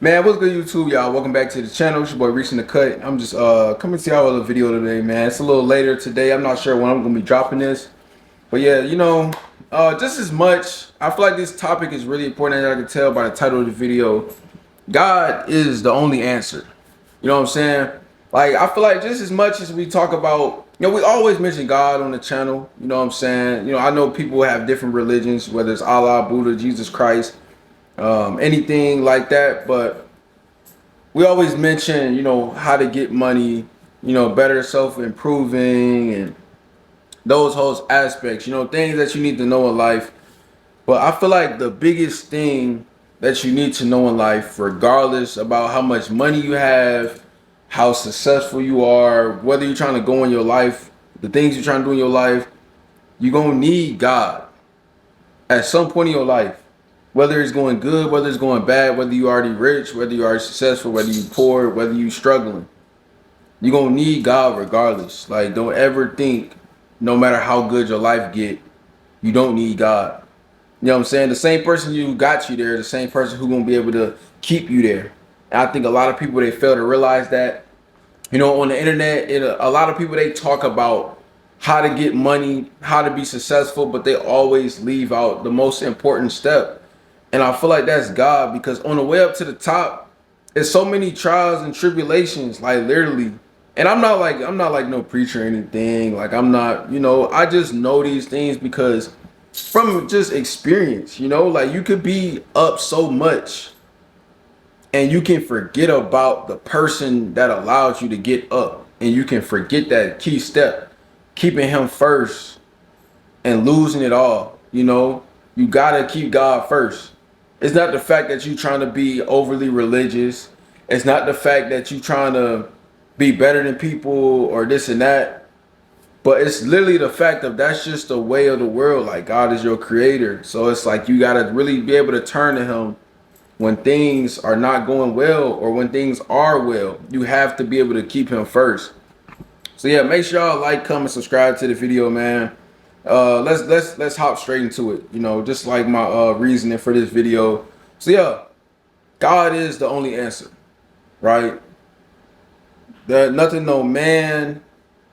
Man, what's good YouTube, y'all? Welcome back to the channel. It's your boy Reaching the Cut. I'm just coming to y'all with a video today, man. It's a little later today. I'm not sure when I'm gonna be dropping this. But yeah, just as much, I feel like this topic is really important, as I can tell by the title of the video. God is the only answer. You know what I'm saying? Like, I feel like just as much as we talk about, we always mention God on the channel. You know what I'm saying? I know people have different religions, whether it's Allah, Buddha, Jesus Christ, anything like that. But we always mention, how to get money, better self-improving and those whole aspects, things that you need to know in life. But I feel like the biggest thing that you need to know in life, regardless about how much money you have, how successful you are, whether you're trying to go in your life, the things you're trying to do in your life, you're going to need God at some point in your life. Whether it's going good, whether it's going bad, whether you already rich, whether you are successful, whether you poor, whether you struggling, you're going to need God regardless. Like, don't ever think, no matter how good your life get, you don't need God. You know what I'm saying? The same person who got you there, the same person who gonna be able to keep you there. And I think a lot of people, they fail to realize that. On the internet, a lot of people, they talk about how to get money, how to be successful, but they always leave out the most important step. And I feel like that's God, because on the way up to the top, it's so many trials and tribulations, like literally. And I'm not like no preacher or anything. Like, I'm not, I just know these things because from just experience, like, you could be up so much and you can forget about the person that allowed you to get up, and you can forget that key step, keeping him first and losing it all. You gotta keep God first. It's not the fact that you trying to be overly religious. It's not the fact that you trying to be better than people or this and that. But it's literally the fact of that's just the way of the world. Like, God is your creator. So it's like you gotta really be able to turn to him when things are not going well, or when things are well. You have to be able to keep him first. So yeah, make sure y'all like, comment, subscribe to the video, man. Let's hop straight into it. Just like my reasoning for this video. So yeah, God is the only answer, right? There nothing, no man,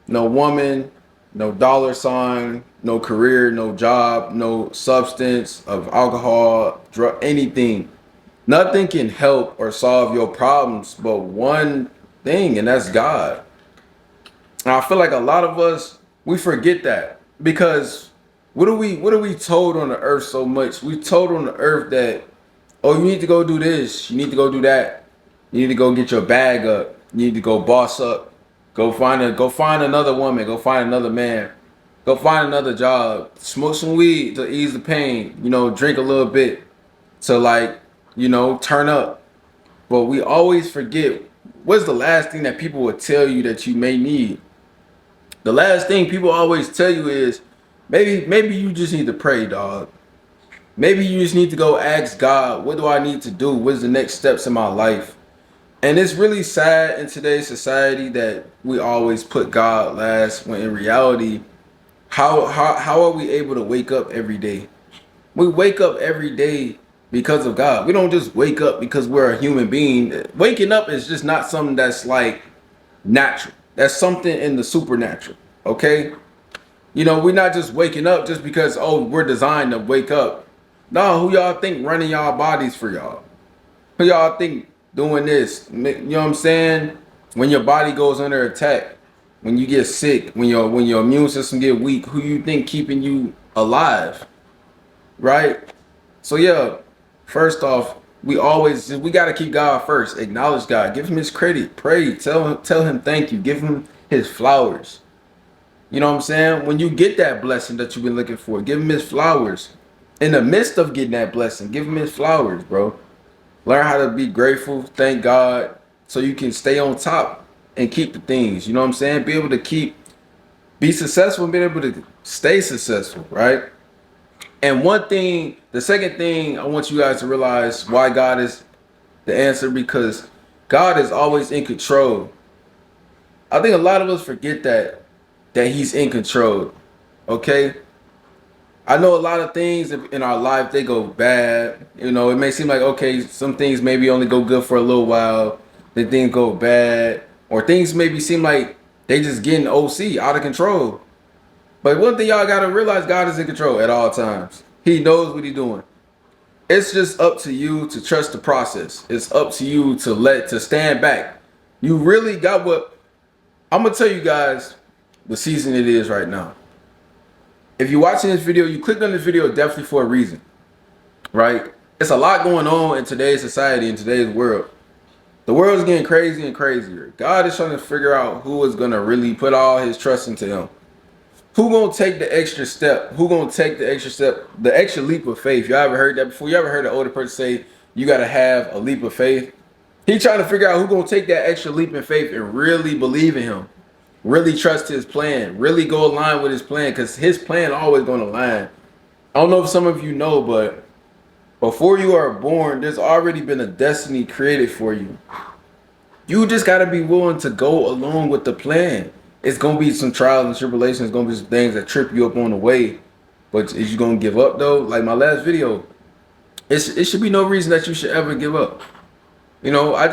no woman, no dollar sign, no career, no job, no substance of alcohol, drug, anything. Nothing can help or solve your problems but one thing, and that's God. And I feel like a lot of us, we forget that, because what are we told on the earth so much? We told on the earth that, oh, you need to go do this, you need to go do that, you need to go get your bag up, you need to go boss up, go find another woman, go find another man, go find another job, smoke some weed to ease the pain, drink a little bit to, like, turn up. But we always forget, what's the last thing that people will tell you that you may need? The last thing people always tell you is, maybe you just need to pray, dog. Maybe you just need to go ask God, what do I need to do? What's the next steps in my life? And it's really sad in today's society that we always put God last, when in reality, how are we able to wake up every day? We wake up every day because of God. We don't just wake up because we're a human being. Waking up is just not something that's like natural. That's something in the supernatural. Okay? We're not just waking up just because, oh, we're designed to wake up. No, who y'all think running y'all bodies for y'all? Who y'all think doing this? You know what I'm saying? When your body goes under attack, when you get sick, when your immune system get weak, who you think keeping you alive? Right? So yeah, first off, we gotta keep God first. Acknowledge God. Give him his credit. Pray. Tell him thank you. Give him his flowers. You know what I'm saying? When you get that blessing that you've been looking for, give him his flowers. In the midst of getting that blessing, give him his flowers, bro. Learn how to be grateful, thank God, so you can stay on top and keep the things. You know what I'm saying? Be able to be successful and be able to stay successful, right? And the second thing I want you guys to realize why God is the answer, because God is always in control. I think a lot of us forget that he's in control. Okay? I know a lot of things in our life, they go bad. You know, it may seem like, okay, some things maybe only go good for a little while, then things go bad, or things maybe seem like they just getting OC out of control. But one thing y'all gotta realize, God is in control at all times. He knows what he's doing. It's just up to you to trust the process. It's up to you to stand back. You really got what I'm gonna tell you guys the season it is right now. If you're watching this video, you clicked on this video definitely for a reason, right? It's a lot going on in today's society, in today's world. The world's getting crazy and crazier. God is trying to figure out who is gonna really put all his trust into him. Who gonna take the extra step? Who gonna take the extra step, the extra leap of faith? You ever heard that before? You ever heard an older person say you gotta have a leap of faith? He trying to figure out who gonna take that extra leap in faith and really believe in him, really trust his plan, really go align with his plan, because his plan always gonna align. I don't know if some of you know, but before you are born, there's already been a destiny created for you. You just gotta be willing to go along with the plan. It's gonna be some trials and tribulations. It's gonna be some things that trip you up on the way. But is you gonna give up though? Like my last video, it should be no reason that you should ever give up. You know, I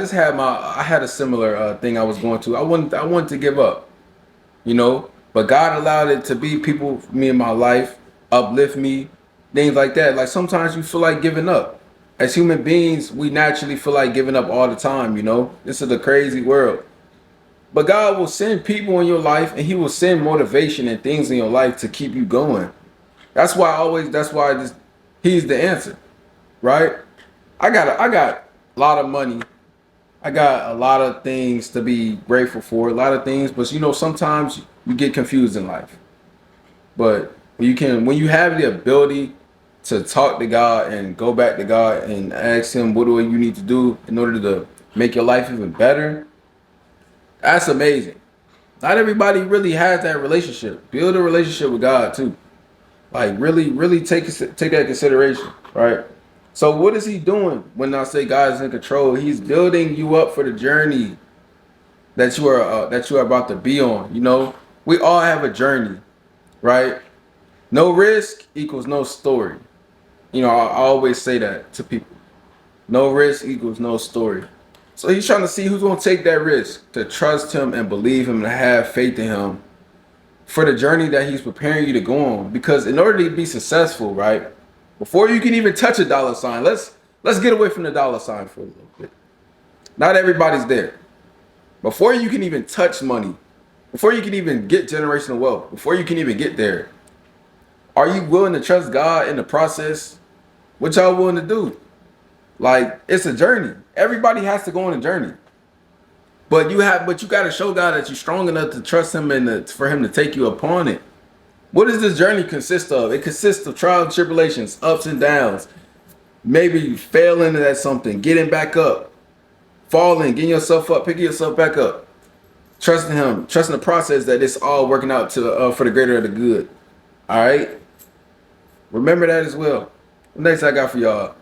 had a similar thing I was going to. I wanted to give up. You know, but God allowed it to be people, me in my life, uplift me, things like that. Like sometimes you feel like giving up. As human beings, we naturally feel like giving up all the time. You know, this is a crazy world. But God will send people in your life, and he will send motivation and things in your life to keep you going. He's the answer, right? I got a lot of money. I got a lot of things to be grateful for, a lot of things, but you know, sometimes you get confused in life. But when you have the ability to talk to God and go back to God and ask him what do you need to do in order to make your life even better, that's amazing. Not everybody really has that relationship. Build a relationship with God too. Like really take that consideration, right? So what is he doing when I say God is in control? He's building you up for the journey that you are about to be on. You know, we all have a journey, right? No risk equals no story. You know, I always say that to people. No risk equals no story. So he's trying to see who's going to take that risk, to trust him and believe him and have faith in him for the journey that he's preparing you to go on. Because in order to be successful, right, before you can even touch a dollar sign, let's get away from the dollar sign for a little bit. Not everybody's there. Before you can even touch money, before you can even get generational wealth, before you can even get there, are you willing to trust God in the process? What y'all willing to do? Like, it's a journey. Everybody has to go on a journey. But you got to show God that you're strong enough to trust him and for him to take you upon it. What does this journey consist of? It consists of trials and tribulations, ups and downs. Maybe failing at something, getting back up, falling, getting yourself up, picking yourself back up. Trusting him, trusting the process that it's all working out to for the greater of the good. All right? Remember that as well. What next I got for y'all?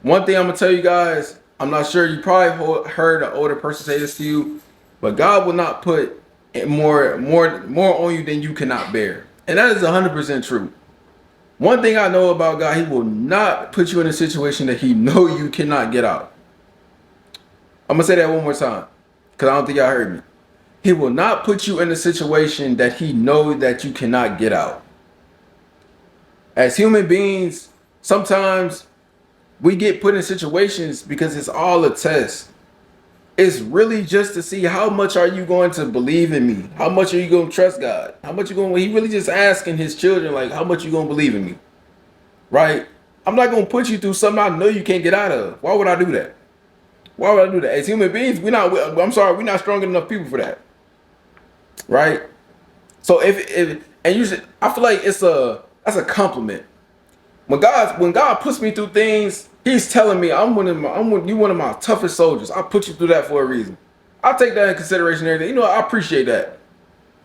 One thing I'm going to tell you guys, I'm not sure, you probably heard an older person say this to you, but God will not put more on you than you cannot bear. And that is 100% true. One thing I know about God, he will not put you in a situation that he know you cannot get out. I'm going to say that one more time, because I don't think y'all heard me. He will not put you in a situation that he know that you cannot get out. As human beings, sometimes we get put in situations because it's all a test. It's really just to see how much are you going to believe in me? How much are you going to trust God? How much he really just asking his children, like, how much you going to believe in me? Right? I'm not going to put you through something I know you can't get out of. Why would I do that? Why would I do that? As human beings, we're not strong enough people for that. Right? So I feel like that's a compliment. When God puts me through things, he's telling me you're one of my toughest soldiers. I put you through that for a reason. I'll take that in consideration. Everything. You know, I appreciate that.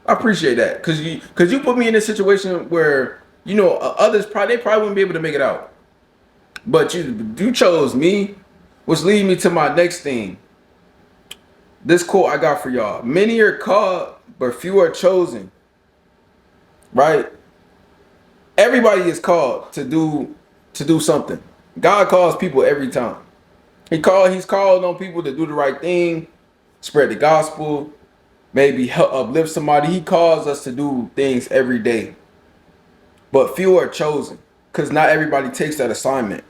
I appreciate that because you put me in a situation where, you know, others probably wouldn't be able to make it out. But you chose me, which leads me to my next thing. This quote I got for y'all: many are called, but few are chosen. Right? Everybody is called to do something. God calls people every time. He's called on people to do the right thing, spread the gospel, maybe help uplift somebody. He calls us to do things every day. But few are chosen because not everybody takes that assignment.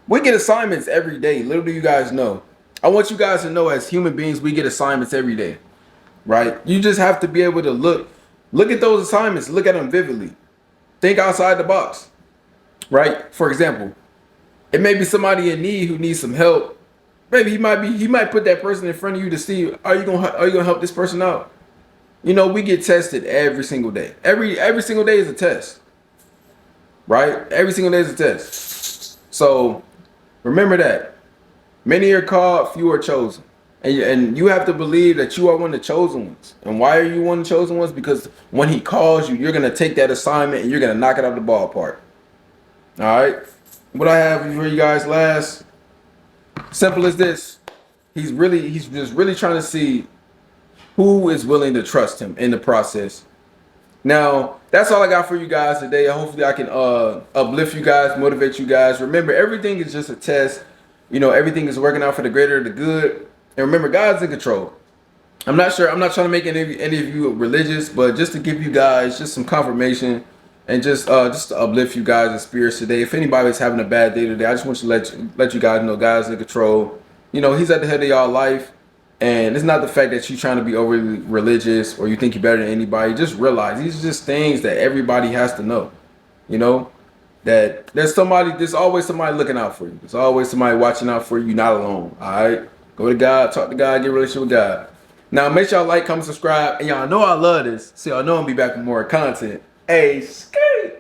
We get assignments every day. Little do you guys know. I want you guys to know as human beings, we get assignments every day, right? You just have to be able to look at those assignments, look at them vividly. Think outside the box, right? For example, it may be somebody in need who needs some help. Maybe he might put that person in front of you to see, are you gonna help this person out? You know, we get tested every single day. Every single day is a test, right? Every single day is a test. So remember that. Many are called, few are chosen. And you have to believe that you are one of the chosen ones. And why are you one of the chosen ones? Because when he calls you, you're going to take that assignment and you're going to knock it out of the ballpark. All right? What I have for you guys last, simple as this. He's just really trying to see who is willing to trust him in the process. Now, that's all I got for you guys today. Hopefully I can uplift you guys, motivate you guys. Remember, everything is just a test. You know, everything is working out for the greater the good. And remember, God's in control. I'm not trying to make any of you religious, but just to give you guys just some confirmation and just to uplift you guys in spirits today. If anybody's having a bad day today, I just want to let you guys know God's in control. You know, he's at the head of y'all life. And it's not the fact that you're trying to be overly religious or you think you're better than anybody. Just realize these are just things that everybody has to know. You know, that there's always somebody looking out for you. There's always somebody watching out for you. You're not alone. All right. Go to God, talk to God, get a relationship with God. Now, make sure y'all like, comment, subscribe. And y'all know I love this. So y'all know I'm going to be back with more content. Hey, skate.